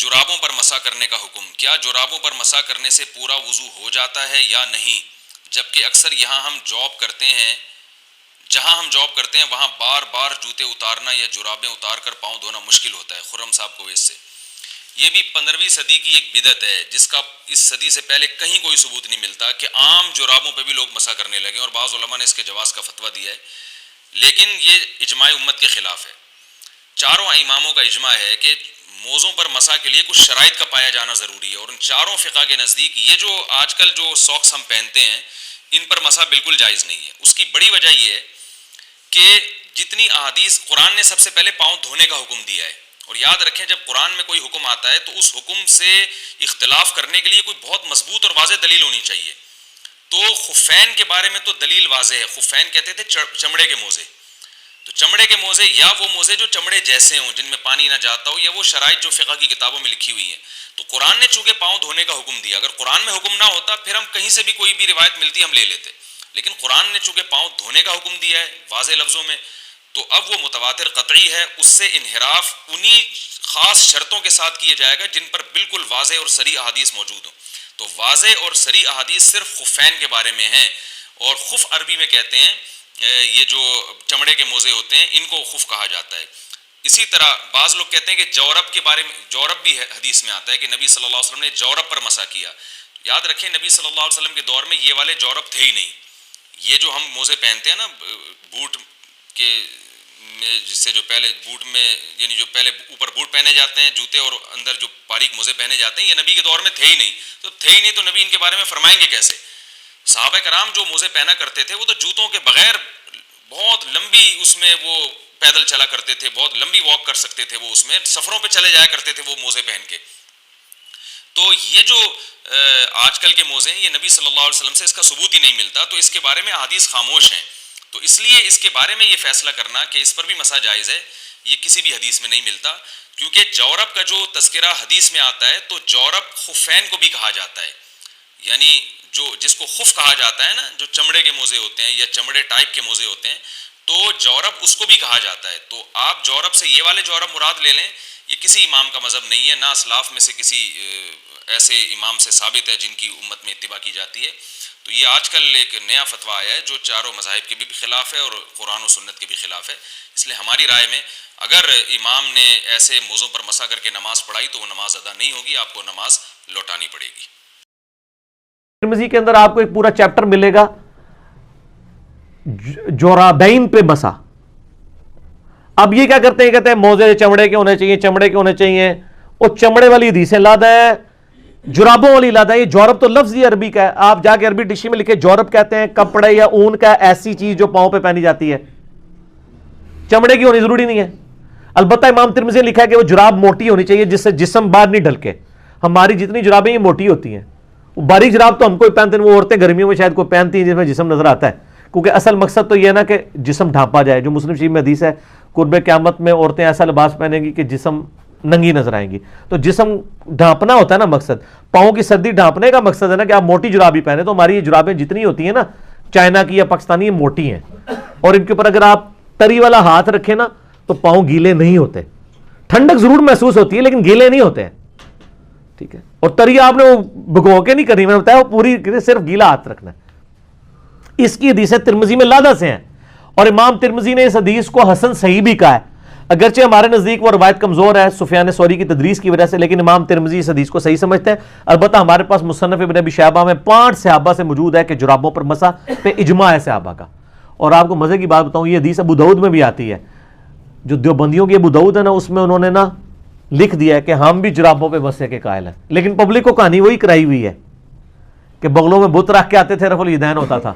جرابوں پر مسح کرنے کا حکم، کیا جرابوں پر مسح کرنے سے پورا وضو ہو جاتا ہے یا نہیں؟ جبکہ اکثر جہاں ہم جاب کرتے ہیں وہاں بار بار جوتے اتارنا یا جرابیں اتار کر پاؤں دھونا مشکل ہوتا ہے۔ خرم صاحب کو اس سے یہ بھی 15ویں صدی کی ایک بدعت ہے جس کا اس صدی سے پہلے کہیں کوئی ثبوت نہیں ملتا کہ عام جرابوں پہ بھی لوگ مسح کرنے لگے، اور بعض علماء نے اس کے جواز کا فتویٰ دیا ہے، لیکن یہ اجماع امت کے خلاف ہے۔ چاروں اماموں کا اجماع ہے کہ موزوں پر مسح کے لیے کچھ شرائط کا پایا جانا ضروری ہے، اور ان چاروں فقہ کے نزدیک یہ جو آج کل جو ساکس ہم پہنتے ہیں ان پر مسح بالکل جائز نہیں ہے۔ اس کی بڑی وجہ یہ ہے کہ جتنی احادیث، قرآن نے سب سے پہلے پاؤں دھونے کا حکم دیا ہے، اور یاد رکھیں جب قرآن میں کوئی حکم آتا ہے تو اس حکم سے اختلاف کرنے کے لیے کوئی بہت مضبوط اور واضح دلیل ہونی چاہیے۔ تو خفین کے بارے میں تو دلیل واضح ہے، خفین کہتے تھے چمڑے کے موزے، تو چمڑے کے موزے یا وہ موزے جو چمڑے جیسے ہوں جن میں پانی نہ جاتا ہو، یا وہ شرائط جو فقہ کی کتابوں میں لکھی ہوئی ہیں۔ تو قرآن نے چونکہ پاؤں دھونے کا حکم دیا، اگر قرآن میں حکم نہ ہوتا پھر ہم کہیں سے بھی کوئی بھی روایت ملتی ہم لے لیتے، لیکن قرآن نے چونکہ پاؤں دھونے کا حکم دیا ہے واضح لفظوں میں، تو اب وہ متواتر قطعی ہے، اس سے انحراف انہی خاص شرطوں کے ساتھ کیا جائے گا جن پر بالکل واضح اور صریح احادیث موجود ہوں۔ تو واضح اور صریح احادیث صرف خفین کے بارے میں ہیں، اور خف عربی میں کہتے ہیں یہ جو چمڑے کے موزے ہوتے ہیں ان کو خف کہا جاتا ہے۔ اسی طرح بعض لوگ کہتے ہیں کہ جورب کے بارے میں، جورب بھی حدیث میں آتا ہے کہ نبی صلی اللہ علیہ وسلم نے جورب پر مسح کیا۔ یاد رکھیں نبی صلی اللہ علیہ وسلم کے دور میں یہ والے جورب تھے ہی نہیں۔ یہ جو ہم موزے پہنتے ہیں نا بوٹ کے میں، جس سے جو پہلے بوٹ میں یعنی جو پہلے اوپر بوٹ پہنے جاتے ہیں جوتے اور اندر جو باریک موزے پہنے جاتے ہیں، یہ نبی کے دور میں تھے ہی نہیں۔ تو تھے ہی نہیں تو نبی ان کے بارے میں فرمائیں گے کیسے؟ صحابہ کرام جو موزے پہنا کرتے تھے وہ تو جوتوں کے بغیر بہت لمبی اس میں وہ پیدل چلا کرتے تھے، بہت لمبی واک کر سکتے تھے، وہ اس میں سفروں پہ چلے جایا کرتے تھے وہ موزے پہن کے۔ تو یہ جو آج کل کے موزے ہیں یہ نبی صلی اللہ علیہ وسلم سے اس کا ثبوت ہی نہیں ملتا، تو اس کے بارے میں احادیث خاموش ہیں۔ تو اس لیے اس کے بارے میں یہ فیصلہ کرنا کہ اس پر بھی مسح جائز ہے یہ کسی بھی حدیث میں نہیں ملتا، کیونکہ جورب کا جو تذکرہ حدیث میں آتا ہے تو جورب خفین کو بھی کہا جاتا ہے، یعنی جو جس کو خف کہا جاتا ہے نا، جو چمڑے کے موزے ہوتے ہیں یا چمڑے ٹائپ کے موزے ہوتے ہیں، تو جورب اس کو بھی کہا جاتا ہے۔ تو آپ جورب سے یہ والے جورب مراد لے لیں، یہ کسی امام کا مذہب نہیں ہے، نہ اسلاف میں سے کسی ایسے امام سے ثابت ہے جن کی امت میں اتباع کی جاتی ہے۔ تو یہ آج کل ایک نیا فتویٰ آیا ہے جو چاروں مذاہب کے بھی خلاف ہے اور قرآن و سنت کے بھی خلاف ہے۔ اس لیے ہماری رائے میں اگر امام نے ایسے موضوع پر مسح کر کے نماز پڑھائی تو وہ نماز ادا نہیں ہوگی، آپ کو نماز لوٹانی پڑے گی۔ ترمذی کے اندر آپ کو ایک پورا چیپٹر ملے گا جورابین پہ مسح۔ اب یہ کیا کرتے ہیں، کہتے ہیں موزے چمڑے کے ہونے چاہیے، چمڑے کے ہونے چاہیے، وہ چمڑے والی حدیثیں لادا ہے، جرابوں والی لادا ہے۔ یہ جورب تو لفظ ہی عربی کا ہے، آپ جا کے عربی ڈکشنری میں لکھے جورب کہتے ہیں کپڑے یا اون کا ایسی چیز جو پاؤں پہ پہنی جاتی ہے، چمڑے کی ہونی ضروری نہیں ہے۔ البتہ امام ترمذی نے لکھا ہے کہ وہ جراب موٹی ہونی چاہیے جس سے جسم باہر نہیں ڈھلکے۔ ہماری جتنی جرابیں یہ موٹی ہوتی ہیں، باریک جراب تو ہم کوئی پہنتے ہیں، وہ عورتیں گرمیوں میں شاید کوئی پہنتی ہیں جس میں جسم نظر آتا ہے، کیونکہ اصل مقصد تو یہ ہے نا کہ جسم ڈھانپا جائے۔ جو مسلم شریف میں حدیث ہے قرب قیامت میں عورتیں ایسا لباس پہنیں گی کہ جسم ننگی نظر آئیں گی، تو جسم ڈھانپنا ہوتا ہے نا مقصد، پاؤں کی سردی ڈھانپنے کا مقصد ہے نا کہ آپ موٹی جراب ہی پہنے۔ تو ہماری یہ جرابیں جتنی ہوتی ہیں نا چائنا کی یا پاکستانی، یہ موٹی ہیں، اور ان کے اوپر اگر آپ تری والا ہاتھ رکھیں نا تو پاؤں گیلے نہیں ہوتے، ٹھنڈک ضرور محسوس ہوتی ہے لیکن گیلے نہیں ہوتے ہیں، ٹھیک ہے۔ اور تری آپ نے وہ بھگو کے نہیں کرنی، میں نے بتایا وہ پوری صرف گیلا ہاتھ رکھنا ہے۔ اس کی حدیثیں ترمذی میں لادا سے ہیں، اور امام ترمذی نے اس حدیث کو حسن صحیح بھی کہا ہے، اگرچہ ہمارے نزدیک وہ روایت کمزور ہے سفیان ثوری کی تدریس کی وجہ سے، لیکن امام ترمذی اس حدیث کو صحیح سمجھتے ہیں۔ البتہ ہمارے پاس مصنف ابن ابی شیبہ میں 5 صحابہ سے موجود ہے کہ جرابوں پر مسح پہ اجماع ہے صحابہ کا۔ اور آپ کو مزے کی بات بتاؤں، یہ حدیث ابو داؤد میں بھی آتی ہے، جو دیوبندیوں کی ابو داؤد ہے نا اس میں انہوں نے نا لکھ دیا ہے کہ ہم بھی جرابوں پہ مسح کے قائل ہیں، لیکن پبلک کو کہانی وہی کرائی ہوئی ہے کہ بغلوں میں بت رکھ کے آتے تھے، رفع الیدین ہوتا تھا۔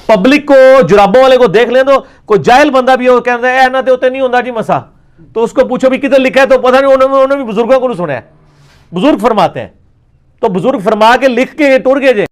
پبلک کو جرابوں والے کو دیکھ لیں تو کوئی جاہل بندہ بھی ہو کہتا ہے اے نہ ہوتے نہیں ہوتا جی مسح، تو اس کو پوچھو بھی کدھر لکھا ہے تو پتہ نہیں، انہوں نے بھی بزرگوں کو نہیں سنا ہے، بزرگ فرماتے ہیں، تو بزرگ فرما کے لکھ کے ٹر گئے جے